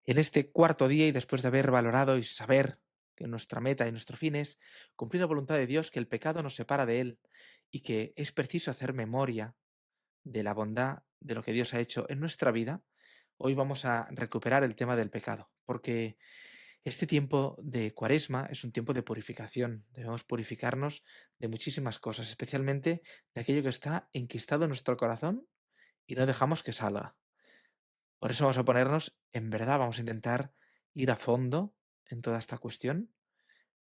En este cuarto día y después de haber valorado y saber que nuestra meta y nuestro fin es cumplir la voluntad de Dios, que el pecado nos separa de Él y que es preciso hacer memoria de la bondad de lo que Dios ha hecho en nuestra vida, hoy vamos a recuperar el tema del pecado, porque este tiempo de Cuaresma es un tiempo de purificación. Debemos purificarnos de muchísimas cosas, especialmente de aquello que está enquistado en nuestro corazón y no dejamos que salga. Por eso vamos a ponernos, en verdad, vamos a intentar ir a fondo en toda esta cuestión,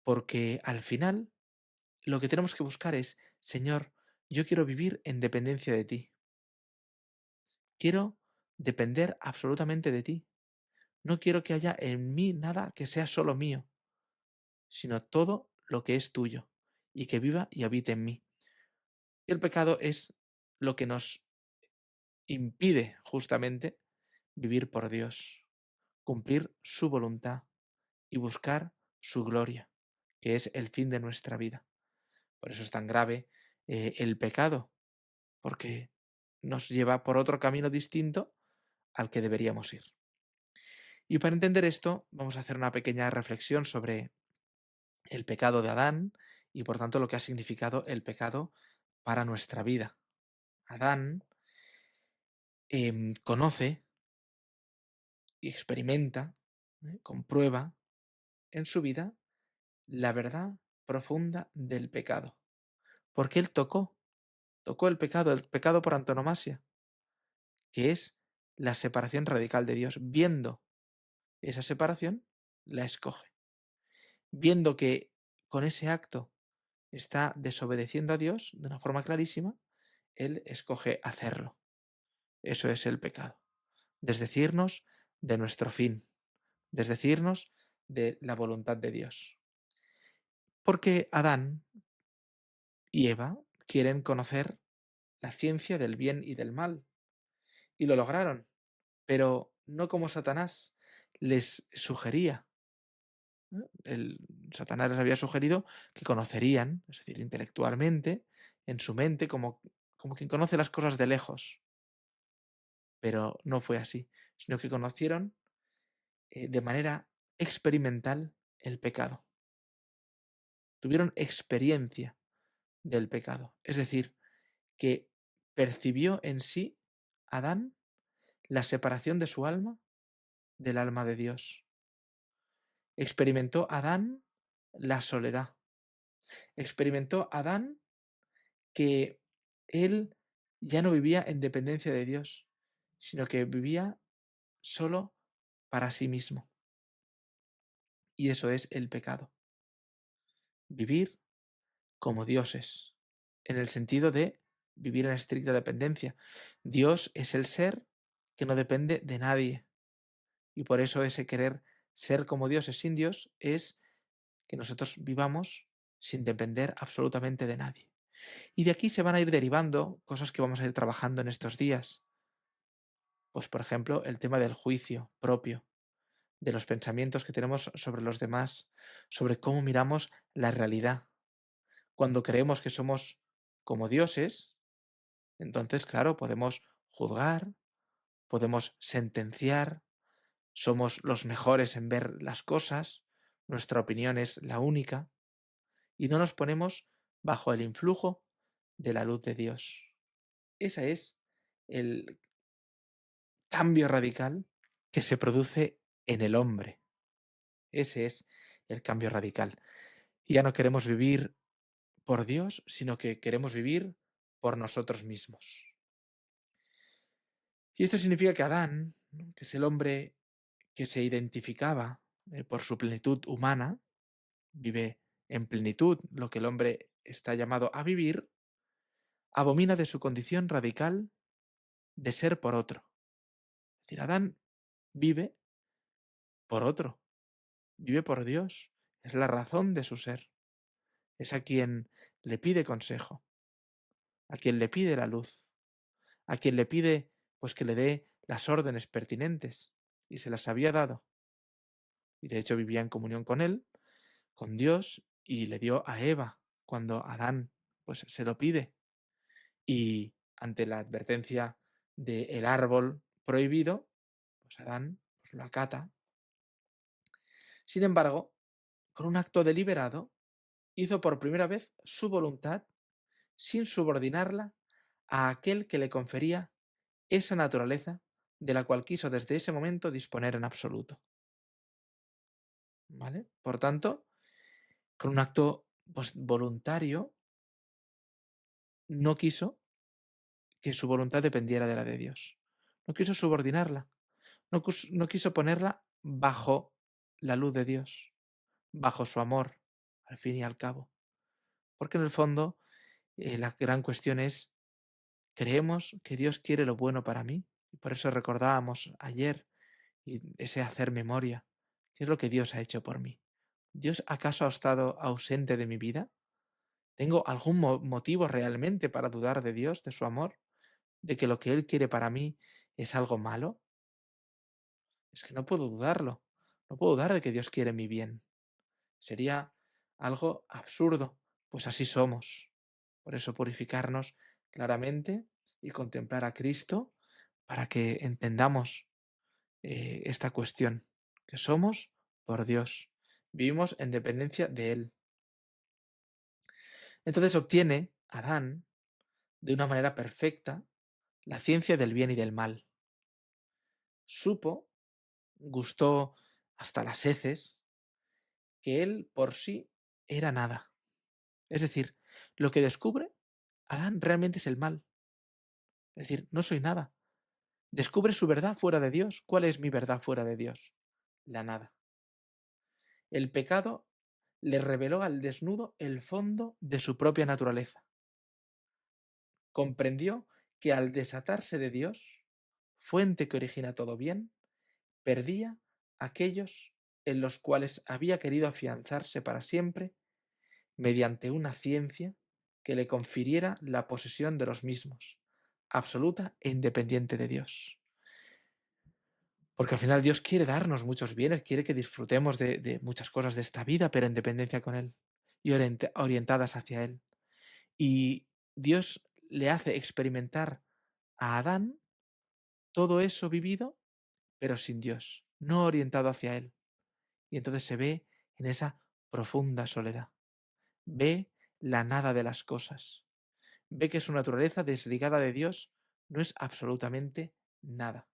porque al final lo que tenemos que buscar es, Señor, yo quiero vivir en dependencia de ti. Quiero depender absolutamente de ti. No quiero que haya en mí nada que sea solo mío, sino todo lo que es tuyo y que viva y habite en mí. Y el pecado es lo que nos impide justamente vivir por Dios, cumplir su voluntad y buscar su gloria, que es el fin de nuestra vida. Por eso es tan grave el pecado, porque nos lleva por otro camino distinto al que deberíamos ir. Y para entender esto, vamos a hacer una pequeña reflexión sobre el pecado de Adán y por tanto lo que ha significado el pecado para nuestra vida. Adán conoce y experimenta, comprueba en su vida la verdad profunda del pecado, porque él tocó el pecado por antonomasia, que es la separación radical de Dios. Viendo esa separación, la escoge. Viendo que con ese acto está desobedeciendo a Dios de una forma clarísima, él escoge hacerlo. Eso es el pecado. Desdecirnos de nuestro fin, desdecirnos de la voluntad de Dios. Porque Adán y Eva quieren conocer la ciencia del bien y del mal, y lo lograron, pero no como Satanás les sugería. Satanás les había sugerido que conocerían, es decir, intelectualmente, en su mente, como quien conoce las cosas de lejos. Pero no fue así, sino que conocieron de manera experimental el pecado. Tuvieron experiencia del pecado. Es decir, que percibió en sí Adán la separación de su alma del alma de Dios. Experimentó Adán la soledad. Experimentó Adán que él ya no vivía en dependencia de Dios, sino que vivía solo para sí mismo. Y eso es el pecado. Vivir como dioses, en el sentido de vivir en estricta dependencia. Dios es el ser que no depende de nadie. Y por eso ese querer ser como dioses sin Dios es que nosotros vivamos sin depender absolutamente de nadie. Y de aquí se van a ir derivando cosas que vamos a ir trabajando en estos días. Pues por ejemplo, el tema del juicio propio, de los pensamientos que tenemos sobre los demás, sobre cómo miramos la realidad. Cuando creemos que somos como dioses, entonces, claro, podemos juzgar, podemos sentenciar, somos los mejores en ver las cosas, nuestra opinión es la única, y no nos ponemos bajo el influjo de la luz de Dios. Ese es el cambio radical que se produce en el hombre. Ese es el cambio radical. Y ya no queremos vivir por Dios, sino que queremos vivir por nosotros mismos. Y esto significa que Adán, ¿no?, que es el hombre que se identificaba por su plenitud humana, vive en plenitud lo que el hombre está llamado a vivir, abomina de su condición radical de ser por otro. Es decir, Adán vive por otro, vive por Dios, es la razón de su ser, es a quien le pide consejo, a quien le pide la luz, a quien le pide pues que le dé las órdenes pertinentes, y se las había dado. Y de hecho vivía en comunión con él, con Dios, y le dio a Eva cuando Adán pues se lo pide. Y ante la advertencia del árbol prohibido, pues Adán pues lo acata Sin embargo, con un acto deliberado, hizo por primera vez su voluntad sin subordinarla a aquel que le confería esa naturaleza de la cual quiso desde ese momento disponer en absoluto. ¿Vale? Por tanto, con un acto pues, voluntario, no quiso que su voluntad dependiera de la de Dios. No quiso subordinarla. No quiso ponerla bajo la luz de Dios, bajo su amor, al fin y al cabo. Porque en el fondo, la gran cuestión es, ¿creemos que Dios quiere lo bueno para mí? Y por eso recordábamos ayer y ese hacer memoria. ¿Qué es lo que Dios ha hecho por mí? ¿Dios acaso ha estado ausente de mi vida? ¿Tengo algún motivo realmente para dudar de Dios, de su amor? ¿De que lo que Él quiere para mí es algo malo? Es que no puedo dudarlo. No puedo dudar de que Dios quiere mi bien. Sería algo absurdo, pues así somos. Por eso purificarnos claramente y contemplar a Cristo para que entendamos esta cuestión, que somos por Dios. Vivimos en dependencia de Él. Entonces obtiene Adán, de una manera perfecta, la ciencia del bien y del mal. Supo, gustó hasta las heces, que él por sí era nada. Es decir, lo que descubre Adán realmente es el mal. Es decir, no soy nada. Descubre su verdad fuera de Dios. ¿Cuál es mi verdad fuera de Dios? La nada. El pecado le reveló al desnudo el fondo de su propia naturaleza. Comprendió que al desatarse de Dios, fuente que origina todo bien, perdía aquellos en los cuales había querido afianzarse para siempre mediante una ciencia que le confiriera la posesión de los mismos, absoluta e independiente de Dios. Porque al final Dios quiere darnos muchos bienes, quiere que disfrutemos de muchas cosas de esta vida, pero en dependencia con Él y orientadas hacia Él. Y Dios le hace experimentar a Adán todo eso vivido, pero sin Dios, no orientado hacia Él. Y entonces se ve en esa profunda soledad. Ve la nada de las cosas. Ve que su naturaleza desligada de Dios no es absolutamente nada.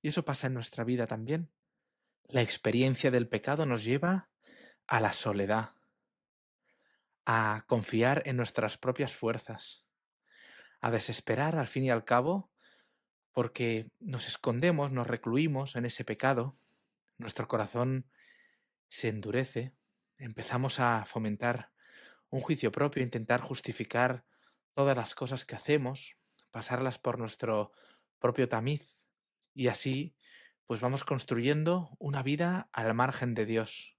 Y eso pasa en nuestra vida también. La experiencia del pecado nos lleva a la soledad, a confiar en nuestras propias fuerzas, a desesperar al fin y al cabo porque nos escondemos, nos recluimos en ese pecado, nuestro corazón se endurece, empezamos a fomentar un juicio propio, intentar justificar todas las cosas que hacemos, pasarlas por nuestro propio tamiz y así pues vamos construyendo una vida al margen de Dios,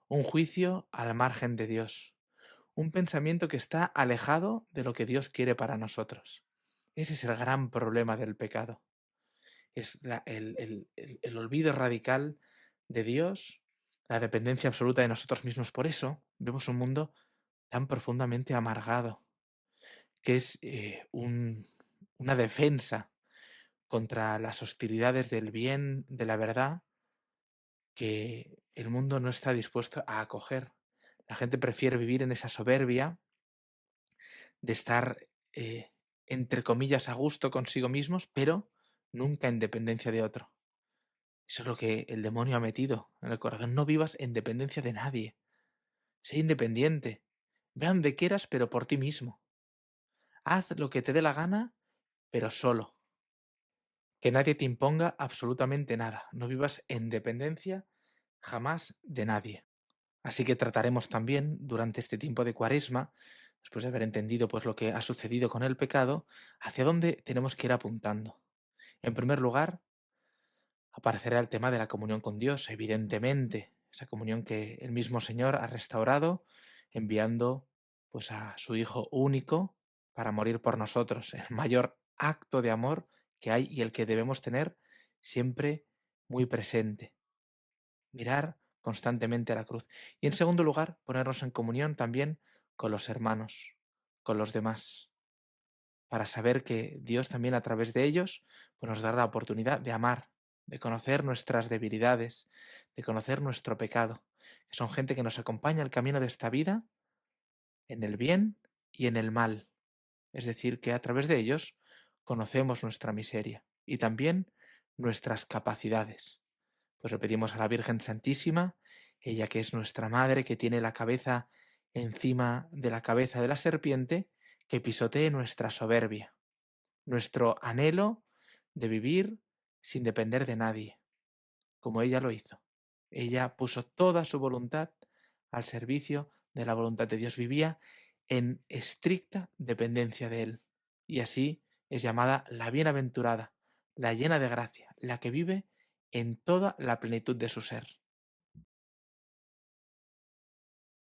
un juicio al margen de Dios, un pensamiento que está alejado de lo que Dios quiere para nosotros. Ese es el gran problema del pecado. Es el olvido radical de Dios, la dependencia absoluta de nosotros mismos. Por eso vemos un mundo tan profundamente amargado, que es una defensa contra las hostilidades del bien, de la verdad, que el mundo no está dispuesto a acoger. La gente prefiere vivir en esa soberbia de estar, entre comillas, a gusto consigo mismos, pero nunca en dependencia de otro. Eso es lo que el demonio ha metido en el corazón. No vivas en dependencia de nadie. Sé independiente. Ve a donde quieras, pero por ti mismo. Haz lo que te dé la gana, pero solo. Que nadie te imponga absolutamente nada. No vivas en dependencia jamás de nadie. Así que trataremos también durante este tiempo de Cuaresma, después de haber entendido pues lo que ha sucedido con el pecado, hacia dónde tenemos que ir apuntando. En primer lugar, aparecerá el tema de la comunión con Dios, evidentemente, esa comunión que el mismo Señor ha restaurado enviando pues a su Hijo único para morir por nosotros, el mayor acto de amor que hay y el que debemos tener siempre muy presente. Mirar constantemente a la cruz. Y en segundo lugar, ponernos en comunión también con los hermanos, con los demás, para saber que Dios también a través de ellos pues nos dará la oportunidad de amar de conocer nuestras debilidades, de conocer nuestro pecado, que son gente que nos acompaña el camino de esta vida en el bien y en el mal. Es decir, que a través de ellos conocemos nuestra miseria y también nuestras capacidades. Pues le pedimos a la Virgen Santísima, ella que es nuestra madre, que tiene la cabeza encima de la cabeza de la serpiente, que pisotee nuestra soberbia, nuestro anhelo de vivir sin depender de nadie, como ella lo hizo. Ella puso toda su voluntad al servicio de la voluntad de Dios, vivía en estricta dependencia de Él, y así es llamada la bienaventurada, la llena de gracia, la que vive en toda la plenitud de su ser.